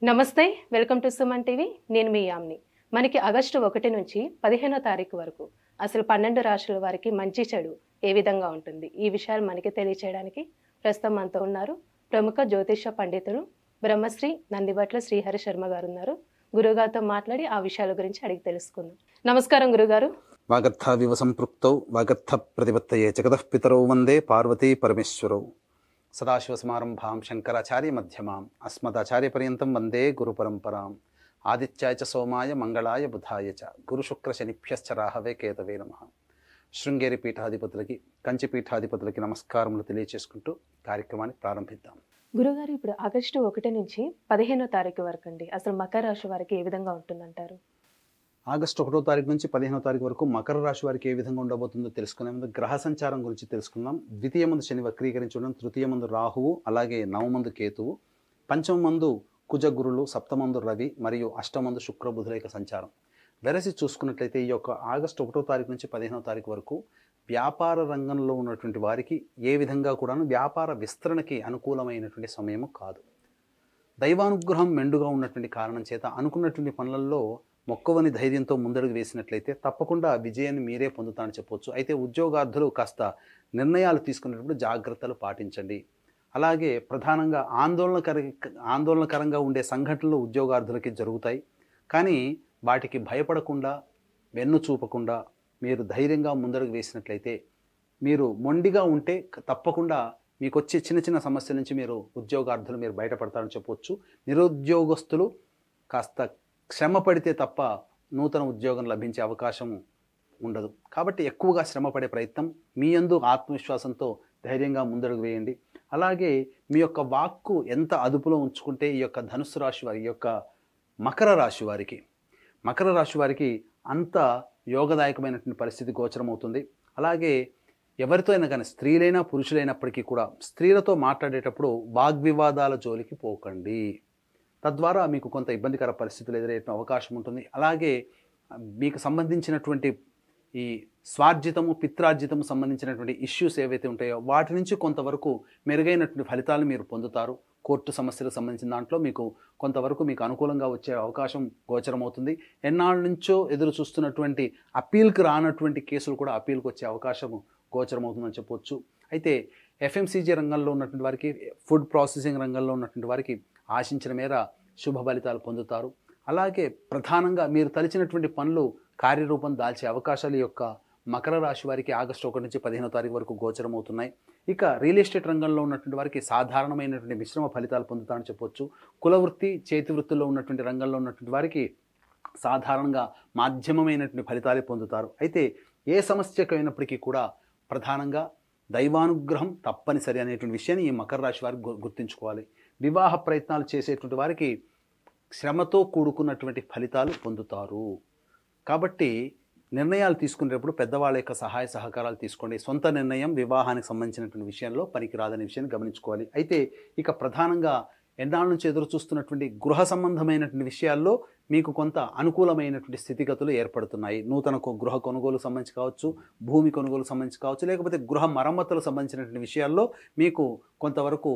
నమస్తే. Welcome to Suman TV. నేను మీ యామ్ని. మనకి ఆగస్టు 1 నుంచి 15వ తారీఖు వరకు అసలు 12 రాశుల వారికి మంచి చెడు ఏ విధంగా ఉంటుంది, ఈ విషయాలు మనకి తెలియచేయడానికి ప్రస్తుతం మనతో ఉన్నారు ప్రముఖ జ్యోతిష పండితులు బ్రహ్మశ్రీ నందిబట్ల శ్రీహరి శర్మ గారు ఉన్నారు. గురుగారితో మాట్లాడి ఆ విషయాల గురించి అడిగి తెలుసుకుందాం. నమస్కారం గురుగారు. వాగర్థావివ సంపృక్తౌ వాగర్థ ప్రతిపత్తయే జగతః పితరౌ వందే పార్వతీ పరమేశ్వరౌ. సదాశివసమారంభాం శంకరాచార్య మధ్యమాం అస్మదాచార్యపర్యంతం వందే గురుపరంపరాం. ఆదిత్యాయ చ సోమాయ మంగళాయ బుధాయ చ గురుశుక్రశనిభ్యశ్చ రాహవే కేతవే నమః. శృంగేరి పీఠాధిపతులకి, కంచి పీఠాధిపతులకి నమస్కారములు తెలియచేసుకుంటూ కార్యక్రమాన్ని ప్రారంభిద్దాం. గురుగారు, ఇప్పుడు ఆగస్టు 1 నుంచి 15వ తారీఖు వరకు అండి అసలు మకర రాశి వారికి ఏ విధంగా ఉంటుందంటారు? ఆగస్టు 1వ తారీఖు నుంచి 15వ తారీఖు వరకు మకర రాశి వారికి ఏ విధంగా ఉండబోతుందో తెలుసుకునే ముందు గ్రహ సంచారం గురించి తెలుసుకుందాం. ద్వితీయ మందు శని వక్రీకరించడం, తృతీయ మందు రాహువు, అలాగే నవమందు కేతువు, పంచమ మందు కుజ గురులు, సప్తమందు రవి మరియు అష్టమందు శుక్ర బుధుల యొక్క సంచారం. వెరసి చూసుకున్నట్లయితే ఈ యొక్క ఆగస్టు 1వ తారీఖు నుంచి 15వ తారీఖు వరకు వ్యాపార రంగంలో ఉన్నటువంటి వారికి ఏ విధంగా కూడాను వ్యాపార విస్తరణకి అనుకూలమైనటువంటి సమయము కాదు. దైవానుగ్రహం మెండుగా ఉన్నటువంటి కారణం చేత అనుకున్నటువంటి పనులలో మొక్కవని ధైర్యంతో ముందడుగు వేసినట్లయితే తప్పకుండా విజయాన్ని మీరే పొందుతారని చెప్పవచ్చు. అయితే ఉద్యోగార్థులు కాస్త నిర్ణయాలు తీసుకునేటప్పుడు జాగ్రత్తలు పాటించండి. అలాగే ప్రధానంగా ఆందోళనకరంగా ఉండే సంఘటనలు ఉద్యోగార్థులకి జరుగుతాయి. కానీ వాటికి భయపడకుండా, వెన్ను చూపకుండా మీరు ధైర్యంగా ముందడుగు వేసినట్లయితే, మీరు మొండిగా ఉంటే తప్పకుండా మీకు వచ్చే చిన్న చిన్న సమస్యల నుంచి ఉద్యోగార్థులు బయటపడతారని చెప్పవచ్చు. నిరుద్యోగస్తులు కాస్త శ్రమ పడితే తప్ప నూతన ఉద్యోగం లభించే అవకాశం ఉండదు. కాబట్టి ఎక్కువగా శ్రమపడే ప్రయత్నం, మీ యందు ఆత్మవిశ్వాసంతో ధైర్యంగా ముందడుగు వేయండి. అలాగే మీ యొక్క వాక్కు ఎంత అదుపులో ఉంచుకుంటే ఈ యొక్క ధనుస్సు రాశి వారి, ఈ యొక్క మకర రాశి వారికి అంత యోగదాయకమైనటువంటి పరిస్థితి గోచరమవుతుంది. అలాగే ఎవరితో అయినా కానీ, స్త్రీలైనా పురుషులైనప్పటికీ కూడా స్త్రీలతో మాట్లాడేటప్పుడు వాగ్వివాదాల జోలికి పోకండి. తద్వారా మీకు కొంత ఇబ్బందికర పరిస్థితులు ఎదురయ్యే అవకాశం ఉంటుంది. అలాగే మీకు సంబంధించినటువంటి ఈ స్వార్జితము, పిత్రార్జితము సంబంధించినటువంటి ఇష్యూస్ ఏవైతే ఉంటాయో వాటి నుంచి కొంతవరకు మెరుగైనటువంటి ఫలితాలు మీరు పొందుతారు. కోర్టు సమస్యలకు సంబంధించిన దాంట్లో కొంతవరకు మీకు అనుకూలంగా వచ్చే అవకాశం గోచరమవుతుంది. ఎన్నాళ్ళ నుంచో ఎదురు చూస్తున్నటువంటి అప్పీల్కి రానటువంటి కేసులు కూడా అప్పీల్కి వచ్చే అవకాశం గోచరమవుతుందని చెప్పవచ్చు. అయితే ఎఫ్ఎంసీజీ రంగంలో ఉన్నటువంటి వారికి, ఫుడ్ ప్రాసెసింగ్ రంగంలో ఉన్నటువంటి వారికి ఆశించిన మేర శుభ ఫలితాలు పొందుతారు. అలాగే ప్రధానంగా మీరు తలిచినటువంటి పనులు కార్యరూపం దాల్చే అవకాశాలు యొక్క మకర రాశి వారికి ఆగస్టు 1 నుంచి 15వ తారీఖు వరకు గోచరమవుతున్నాయి. ఇక రియల్ ఎస్టేట్ రంగంలో ఉన్నటువంటి వారికి సాధారణమైనటువంటి మిశ్రమ ఫలితాలు పొందుతారని చెప్పవచ్చు. కులవృత్తి, చేతి వృత్తుల్లో ఉన్నటువంటి రంగంలో ఉన్నటువంటి వారికి సాధారణంగా మాధ్యమమైనటువంటి ఫలితాలే పొందుతారు. అయితే ఏ సమస్యకు అయినప్పటికీ కూడా ప్రధానంగా దైవానుగ్రహం తప్పనిసరి అనేటువంటి విషయాన్ని ఈ మకర రాశి వారికి గుర్తుంచుకోవాలి. వివాహ ప్రయత్నాలు చేసేటువంటి వారికి శ్రమతో కూడుకున్నటువంటి ఫలితాలు పొందుతారు. కాబట్టి నిర్ణయాలు తీసుకునేటప్పుడు పెద్దవాళ్ళ యొక్క సహాయ సహకారాలు తీసుకోండి. సొంత నిర్ణయం వివాహానికి సంబంధించినటువంటి విషయంలో పనికిరాదనే విషయాన్ని గమనించుకోవాలి. అయితే ఇక ప్రధానంగా ఎన్నాళ్ళ నుంచి ఎదురు చూస్తున్నటువంటి గృహ సంబంధమైనటువంటి విషయాల్లో మీకు కొంత అనుకూలమైనటువంటి స్థితిగతులు ఏర్పడుతున్నాయి. నూతన గృహ కొనుగోలు సంబంధించి కావచ్చు, భూమి కొనుగోలు సంబంధించి కావచ్చు, లేకపోతే గృహ మరమ్మతులకు సంబంధించినటువంటి విషయాల్లో మీకు కొంతవరకు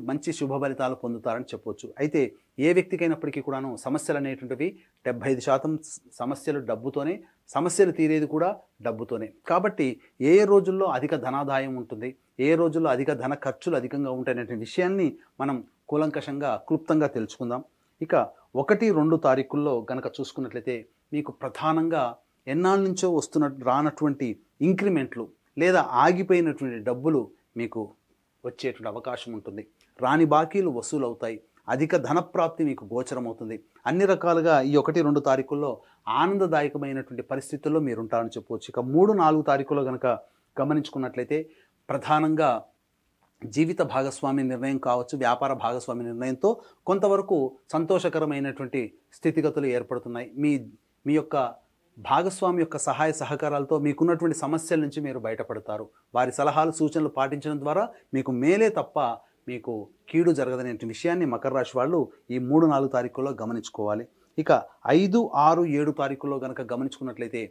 మంచి శుభ ఫలితాలు పొందుతారని చెప్పవచ్చు. అయితే ఏ వ్యక్తికైనప్పటికీ కూడాను సమస్యలు అనేటువంటివి 75% సమస్యలు డబ్బుతోనే, సమస్యలు తీరేది కూడా డబ్బుతోనే. కాబట్టి ఏ రోజుల్లో అధిక ధనాదాయం ఉంటుంది, ఏ రోజుల్లో అధిక ధన ఖర్చులు అధికంగా ఉంటాయనే విషయాన్ని మనం కూలంకషంగా క్లుప్తంగా తెలుసుకుందాం. ఇక 1-2 తారీఖుల్లో గనక చూసుకున్నట్లయితే మీకు ప్రధానంగా ఎన్నాళ్ళ నుంచో రానటువంటి ఇంక్రిమెంట్లు లేదా ఆగిపోయినటువంటి డబ్బులు మీకు వచ్చేటువంటి అవకాశం ఉంటుంది. రాని బాకీలు వసూలు అవుతాయి. అధిక ధనప్రాప్తి మీకు గోచరమవుతుంది. అన్ని రకాలుగా ఈ 1-2 తారీఖుల్లో ఆనందదాయకమైనటువంటి పరిస్థితుల్లో మీరు ఉంటారని చెప్పవచ్చు. ఇక 3-4 తారీఖుల్లో కనుక గమనించుకున్నట్లయితే ప్రధానంగా జీవిత భాగస్వామి నిర్ణయం కావచ్చు, వ్యాపార భాగస్వామి నిర్ణయంతో కొంతవరకు సంతోషకరమైనటువంటి స్థితిగతులు ఏర్పడుతున్నాయి. మీ యొక్క భాగస్వామి యొక్క సహాయ సహకారాలతో మీకున్నటువంటి సమస్యల నుంచి మీరు బయటపడతారు. వారి సలహాలు, సూచనలు పాటించడం ద్వారా మీకు మేలే తప్ప మీకు కీడు జరగదనే విషయాన్ని మకర రాశి వాళ్ళు ఈ 3-4 తారీఖుల్లో గమనించుకోవాలి. ఇక 5, 6, 7 తారీఖుల్లో కనుక గమనించుకున్నట్లయితే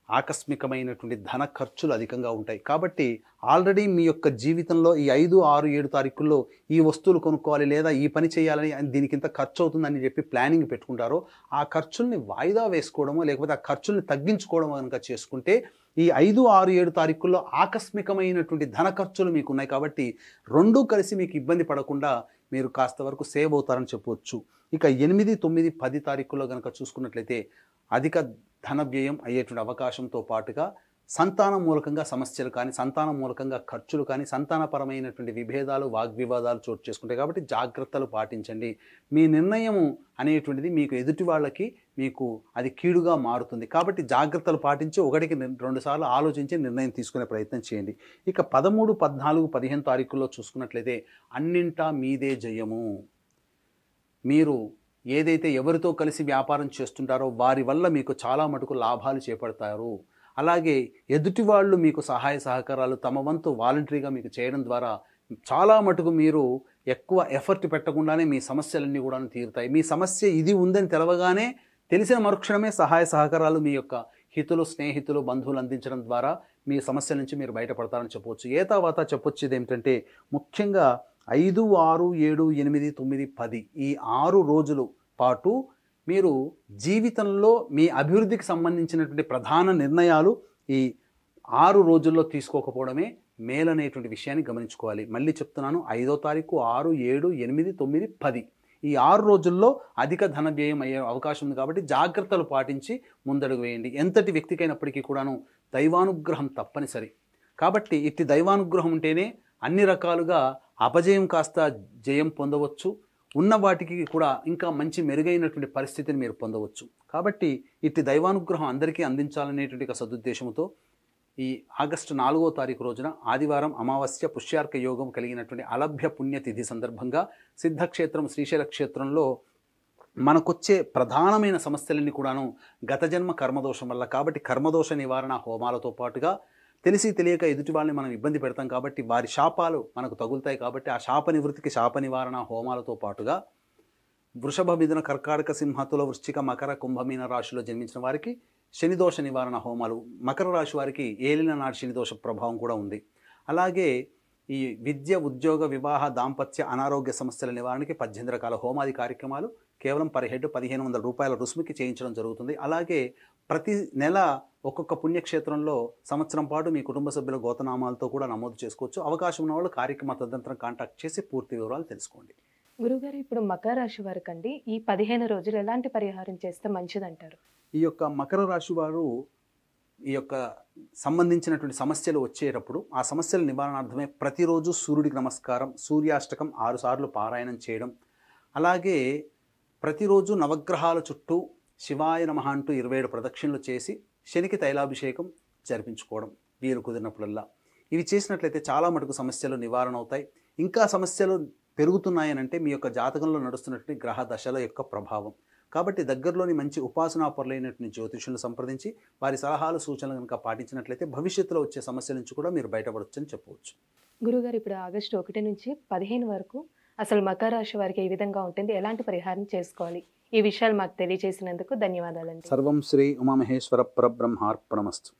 ఆకస్మికమైనటువంటి ధన ఖర్చులు అధికంగా ఉంటాయి. కాబట్టి ఆల్రెడీ మీ యొక్క జీవితంలో ఈ 5, 6, 7 తారీఖుల్లో ఈ వస్తువులు కొనుక్కోవాలి లేదా ఈ పని చేయాలని దీనికి ఇంత ఖర్చు అవుతుందని చెప్పి ప్లానింగ్ పెట్టుకుంటారో ఆ ఖర్చుల్ని వాయిదా వేసుకోవడమో లేకపోతే ఆ ఖర్చుల్ని తగ్గించుకోవడమో కనుక చేసుకుంటే ఈ 5, 6, 7 తారీఖుల్లో ఆకస్మికమైనటువంటి ధన ఖర్చులు మీకు ఉన్నాయి. కాబట్టి రెండూ కలిసి మీకు ఇబ్బంది పడకుండా మీరు కాస్త వరకు సేవ్ అవుతారని చెప్పవచ్చు. ఇక 8, 9, 10 తారీఖుల్లో కనుక చూసుకున్నట్లయితే అధిక ధన వ్యయం అయ్యేటువంటి అవకాశంతో పాటుగా సంతానం మూలకంగా సమస్యలు కానీ సంతానం మూలకంగా ఖర్చులు కానీ సంతానపరమైనటువంటి విభేదాలు వాగ్వివాదాలు చోటు చేసుకుంటాయి. కాబట్టి జాగ్రత్తలు పాటించండి. మీ నిర్ణయము అనేటువంటిది మీకు ఎదుటి వాళ్ళకి మీకు అది కీడుగా మారుతుంది. కాబట్టి జాగ్రత్తలు పాటించి 1కి 2 సార్లు ఆలోచించి నిర్ణయం తీసుకునే ప్రయత్నం చేయండి. ఇక 13, 14, 15 తారీఖుల్లో చూసుకున్నట్లయితే అన్నింటా మీదే జయము. మీరు ఏదైతే ఎవరితో కలిసి వ్యాపారం చేస్తుంటారో వారి వల్ల మీకు చాలా మటుకు లాభాలు చేపడతారు. అలాగే ఎదుటి వాళ్ళు మీకు సహాయ సహకారాలు తమ వంతు వాలంటరీగా మీకు చేయడం ద్వారా చాలా మటుకు మీరు ఎక్కువ ఎఫర్ట్ పెట్టకుండానే మీ సమస్యలన్నీ కూడా తీరుతాయి. మీ సమస్య ఇది ఉందని తెలవగానే తెలిసిన మరుక్షణమే సహాయ సహకారాలు మీ యొక్క హితులు, స్నేహితులు, బంధువులు అందించడం ద్వారా మీ సమస్య నుంచి మీరు బయటపడతారని చెప్పవచ్చు. ఏ తర్వాత చెప్పొచ్చేది ఏమిటంటే ముఖ్యంగా 5, 6, 7, 8, 9, 10 ఈ 6 రోజుల పాటు మీరు జీవితంలో మీ అభివృద్ధికి సంబంధించినటువంటి ప్రధాన నిర్ణయాలు ఈ 6 రోజుల్లో తీసుకోకపోవడమే మేలనేటువంటి విషయాన్ని గమనించుకోవాలి. మళ్ళీ చెప్తున్నాను, 5వ తారీఖు, 6, 7, 8, 9, 10 ఈ 6 రోజుల్లో అధిక ధన వ్యయం అయ్యే అవకాశం ఉంది. కాబట్టి జాగ్రత్తలు పాటించి ముందడుగు వేయండి. ఎంతటి వ్యక్తికైనప్పటికీ కూడాను దైవానుగ్రహం తప్పనిసరి. కాబట్టి ఇట్టి దైవానుగ్రహం ఉంటేనే అన్ని రకాలుగా అపజయం కాస్త జయం పొందవచ్చు. ఉన్న వాటికి కూడా ఇంకా మంచి మెరుగైనటువంటి పరిస్థితిని మీరు పొందవచ్చు. కాబట్టి ఇట్టి దైవానుగ్రహం అందరికీ అందించాలనేటువంటి ఒక సదుద్దేశంతో ఈ ఆగస్టు 4వ తారీఖు రోజున ఆదివారం అమావాస్య పుష్యార్క యోగం కలిగినటువంటి అలభ్య పుణ్యతిథి సందర్భంగా సిద్ధక్షేత్రం శ్రీశైల క్షేత్రంలో మనకొచ్చే ప్రధానమైన సమస్యలన్నీ కూడాను గత జన్మ కర్మదోషం వల్ల. కాబట్టి కర్మదోష నివారణ హోమాలతో పాటుగా తెలిసి తెలియక ఎదుటి వాళ్ళని మనం ఇబ్బంది పెడతాం కాబట్టి వారి శాపాలు మనకు తగులుతాయి. కాబట్టి ఆ శాప నివృత్తికి శాప నివారణ హోమాలతో పాటుగా వృషభ, మిథున, కర్కాటక, సింహ, తుల, వృశ్చిక, మకర, కుంభమీన రాశిలో జన్మించిన వారికి శనిదోష నివారణ హోమాలు. మకర రాశి వారికి ఏలిన నాటి శనిదోష ప్రభావం కూడా ఉంది. అలాగే ఈ విద్య, ఉద్యోగ, వివాహ, దాంపత్య, అనారోగ్య సమస్యల నివారణకి 18 రకాల హోమాది కార్యక్రమాలు కేవలం పర్ హెడ్ 1500 రూపాయల రుసుముకి చేయించడం జరుగుతుంది. అలాగే ప్రతి నెల ఒక్కొక్క పుణ్యక్షేత్రంలో సంవత్సరం పాటు మీ కుటుంబ సభ్యుల గోతనామాలతో కూడా నమోదు చేసుకోవచ్చు. అవకాశం ఉన్న వాళ్ళు కార్యక్రమ తదనంతరం కాంటాక్ట్ చేసి పూర్తి వివరాలు తెలుసుకోండి. గురుగారు, ఇప్పుడు మకర రాశి వారికి అండి ఈ 15 రోజులు ఎలాంటి పరిహారం చేస్తే మంచిదంటారు? ఈ యొక్క మకర రాశి వారు ఈ యొక్క సంబంధించినటువంటి సమస్యలు వచ్చేటప్పుడు ఆ సమస్యల నివారణార్థమే ప్రతిరోజు సూర్యుడికి నమస్కారం, సూర్యాష్టకం 6 సార్లు పారాయణం చేయడం, అలాగే ప్రతిరోజు నవగ్రహాల చుట్టూ శివాయ నమః అంటూ 27 ప్రదక్షిణలు చేసి శనికి తైలాభిషేకం జరిపించుకోవడం వీలు కుదిరినప్పుడల్లా. ఇవి చేసినట్లయితే చాలా మటుకు సమస్యలు నివారణ అవుతాయి. ఇంకా సమస్యలు పెరుగుతున్నాయనంటే మీ యొక్క జాతకంలో నడుస్తున్నటువంటి గ్రహ దశల యొక్క ప్రభావం. కాబట్టి దగ్గరలోని మంచి ఉపాసనాపరులైనటువంటి జ్యోతిషులను సంప్రదించి వారి సలహాలు, సూచనలు కనుక పాటించినట్లయితే భవిష్యత్తులో వచ్చే సమస్యల నుంచి కూడా మీరు బయటపడవచ్చు అని చెప్పవచ్చు. గురుగారు, ఇప్పుడు ఆగస్టు 1 నుంచి 15 వరకు అసలు మకర రాశి వారికి ఏ విధంగా ఉంటుంది, ఎలాంటి పరిహారం చేసుకోవాలి, ఈ విషయాలు మాకు తెలియజేసినందుకు ధన్యవాదాలండి. సర్వం శ్రీ ఉమామహేశ్వర పరబ్రహ్మార్పణమస్తు.